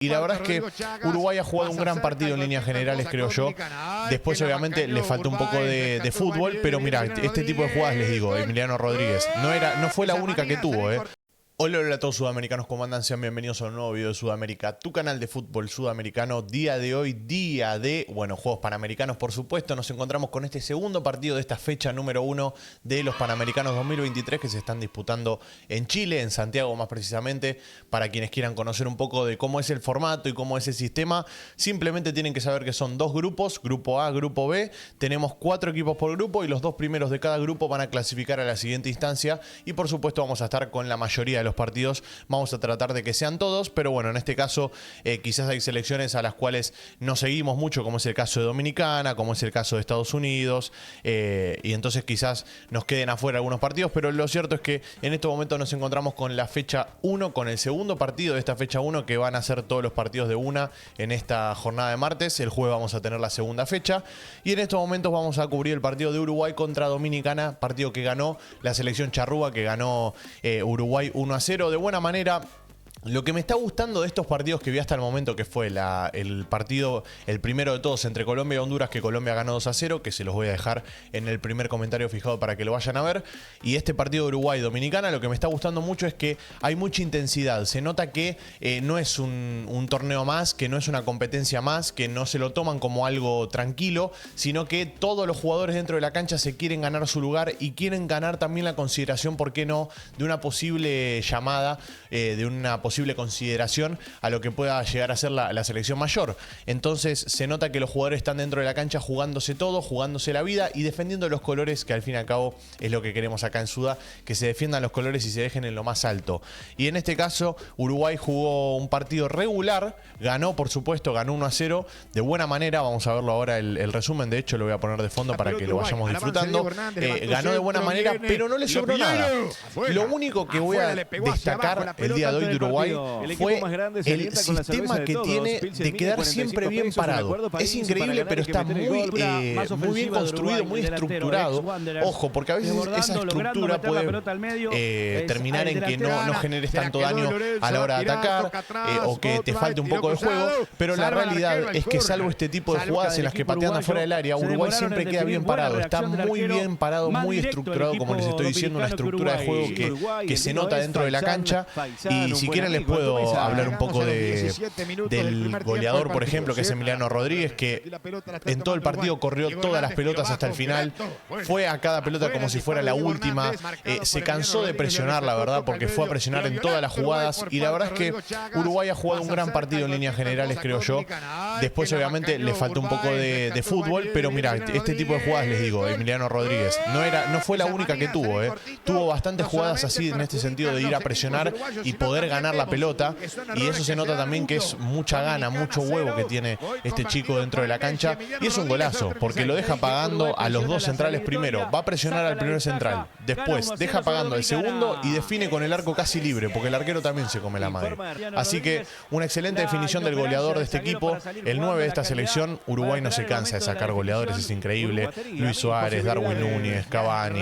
Y la verdad es que Uruguay ha jugado un gran partido en líneas generales, creo yo. Después, obviamente, le faltó un poco de fútbol, pero mirá, este tipo de jugadas, les digo, Emiliano Rodríguez, no fue la única que tuvo, ¿eh? Hola, hola a todos sudamericanos, ¿cómo andan? Sean bienvenidos a un nuevo video de Sudamérica, tu canal de fútbol sudamericano. Día de hoy, día de, Juegos Panamericanos, por supuesto. Nos encontramos con este segundo partido de esta fecha número 1 de los Panamericanos 2023 que se están disputando en Chile, en Santiago más precisamente. Para quienes quieran conocer un poco de cómo es el formato y cómo es el sistema, simplemente tienen que saber que son dos grupos, grupo A, grupo B. Tenemos 4 equipos por grupo y los 2 primeros de cada grupo van a clasificar a la siguiente instancia. Y por supuesto vamos a estar con la mayoría de los partidos, vamos a tratar de que sean todos, pero bueno, en este caso quizás hay selecciones a las cuales no seguimos mucho, como es el caso de Dominicana, como es el caso de Estados Unidos, y entonces quizás nos queden afuera algunos partidos, pero lo cierto es que en este momento nos encontramos con la fecha 1, con el segundo partido de esta fecha 1, que van a ser todos los partidos de una en esta jornada de martes. El jueves vamos a tener la segunda fecha, y en estos momentos vamos a cubrir el partido de Uruguay contra Dominicana, partido que ganó la selección charrúa, que ganó Uruguay 1-0 de buena manera. Lo que me está gustando de estos partidos que vi hasta el momento, que fue el partido, el primero de todos entre Colombia y Honduras, que Colombia ganó 2-0, que se los voy a dejar en el primer comentario fijado para que lo vayan a ver. Y este partido de Uruguay-Dominicana, lo que me está gustando mucho es que hay mucha intensidad. Se nota que no es un torneo más, que no es una competencia más, que no se lo toman como algo tranquilo, sino que todos los jugadores dentro de la cancha se quieren ganar su lugar y quieren ganar también la consideración, ¿por qué no?, de una posible llamada, de una posible consideración a lo que pueda llegar a ser la selección mayor. Entonces se nota que los jugadores están dentro de la cancha jugándose todo, jugándose la vida y defendiendo los colores, que al fin y al cabo es lo que queremos acá en Suda, que se defiendan los colores y se dejen en lo más alto. Y en este caso Uruguay jugó un partido regular, ganó por supuesto, ganó 1-0 de buena manera. Vamos a verlo ahora el resumen, de hecho lo voy a poner de fondo para que lo vayamos disfrutando. Ganó de buena manera, pero no le sobró nada. Lo único que voy a destacar el día de hoy de Uruguay fue el sistema que tiene de quedar siempre bien parado. Es increíble, pero está muy bien construido, muy estructurado. Ojo, porque a veces esa estructura puede terminar en que no generes tanto daño a la hora de atacar, o que te falte un poco de juego, pero la realidad es que salvo este tipo de jugadas en las que patean afuera del área, Uruguay siempre queda bien parado. Está muy bien parado, muy estructurado, como les estoy diciendo, una estructura de juego que se nota dentro de la cancha. Y si quieren les puedo hablar un poco del goleador, por ejemplo, que es Emiliano Rodríguez, que en todo el partido corrió todas las pelotas hasta el final, fue a cada pelota como si fuera la última, se cansó de presionar, la verdad, porque fue a presionar en todas las jugadas, y la verdad es que Uruguay ha jugado un gran partido en líneas generales, creo yo. Después obviamente le faltó un poco de fútbol, pero mirá, este tipo de jugadas, les digo, Emiliano Rodríguez, no fue la única que tuvo, tuvo bastantes jugadas así en este sentido de ir a presionar y poder ganar la pelota, y eso se nota también que es mucha gana, mucho huevo que tiene este chico dentro de la cancha, y es un golazo, porque lo deja pagando a los 2 centrales primero, va a presionar al primer central, después deja pagando al segundo y define con el arco casi libre, porque el arquero también se come la madre. Así que una excelente definición del goleador de este equipo, el 9 de esta selección. Uruguay no se cansa de sacar goleadores, es increíble. Luis Suárez, Darwin Núñez, Cavani,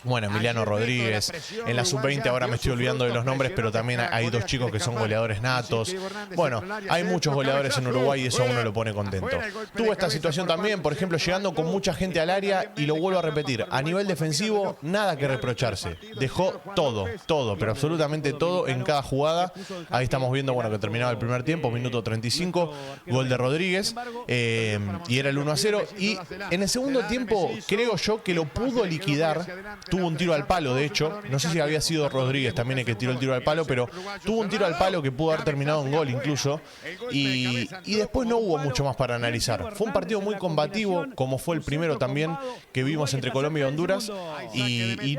Emiliano Rodríguez. En la sub-20 ahora me estoy olvidando de los nombres, pero también hay 2 chicos que son goleadores natos. Bueno, hay muchos goleadores en Uruguay y eso a uno lo pone contento. Tuvo esta situación también, por ejemplo, llegando con mucha gente al área, y lo vuelvo a repetir, a nivel defensivo, nada que reprocharse. Dejó todo, pero absolutamente todo en cada jugada. Ahí estamos viendo, que terminaba el primer tiempo, minuto 35, gol de Rodríguez, y era el 1-0. Y en el segundo tiempo, creo yo que lo pudo liquidar. Tuvo un tiro al palo, de hecho. No sé si había sido Rodríguez también el que tiró el tiro al palo, pero tuvo un tiro al palo que pudo haber terminado en gol incluso, y después no hubo mucho más para analizar. Fue un partido muy combativo, como fue el primero también que vimos entre Colombia y Honduras, y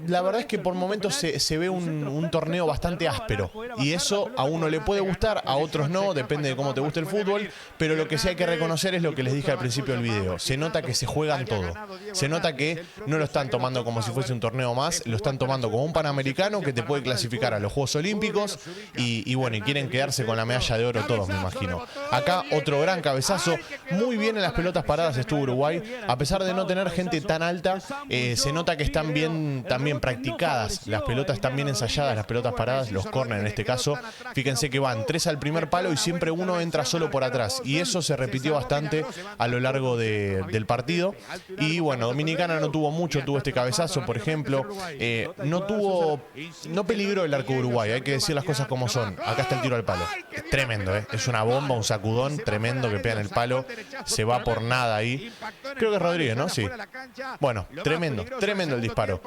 la verdad es que por momentos se ve un torneo bastante áspero, y eso a uno le puede gustar, a otros no, depende de cómo te guste el fútbol, pero lo que sí hay que reconocer es lo que les dije al principio del video. Se nota que se juegan todo, se nota que no lo están tomando como si fuese un torneo más, lo están tomando como un Panamericano que te puede clasificar a los Juegos Olímpicos, Olímpicos y bueno, y quieren quedarse con la medalla de oro todos, me imagino. Acá otro gran cabezazo, muy bien en las pelotas paradas estuvo Uruguay, a pesar de no tener gente tan alta, se nota que están bien también practicadas, las pelotas están bien ensayadas, las pelotas paradas, los córner en este caso. Fíjense que van 3 al primer palo y siempre uno entra solo por atrás, y eso se repitió bastante a lo largo del partido. Y bueno, Dominicana no tuvo mucho, tuvo este cabezazo, por ejemplo, no peligró el arco de Uruguay, hay que decir las cosas como son. Acá está el tiro al palo, es tremendo, es una bomba, un sacudón tremendo que pega en el palo, se va por nada ahí. Creo que es Rodríguez, ¿no? Sí. Bueno, tremendo el disparo.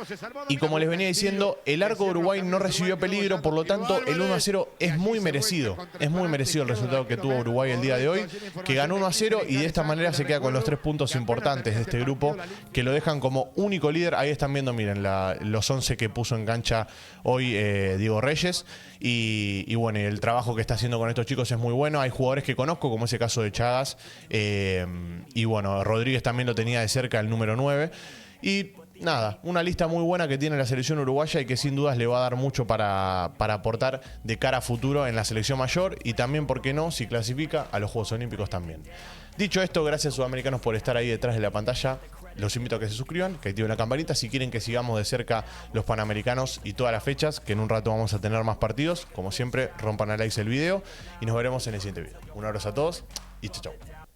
Y como les venía diciendo, el arco de Uruguay no recibió peligro, por lo tanto el 1-0 es muy merecido. Es muy merecido el resultado que tuvo Uruguay el día de hoy, que ganó 1-0 y de esta manera se queda con los 3 puntos importantes de este grupo, que lo dejan como único líder. Ahí están viendo, miren, los 11 que puso en cancha hoy Diego Reyes. Y bueno, el trabajo que está haciendo con estos chicos es muy bueno. Hay jugadores que conozco, como ese caso de Chagas. Y bueno, Rodríguez también lo tenía de cerca, el número 9. Y nada, una lista muy buena que tiene la selección uruguaya y que sin dudas le va a dar mucho para aportar de cara a futuro en la selección mayor y también, ¿por qué no?, si clasifica a los Juegos Olímpicos también. Dicho esto, gracias sudamericanos por estar ahí detrás de la pantalla. Los invito a que se suscriban, que activen la campanita si quieren que sigamos de cerca los Panamericanos y todas las fechas, que en un rato vamos a tener más partidos. Como siempre, rompan a likes el video y nos veremos en el siguiente video. Un abrazo a todos y chau.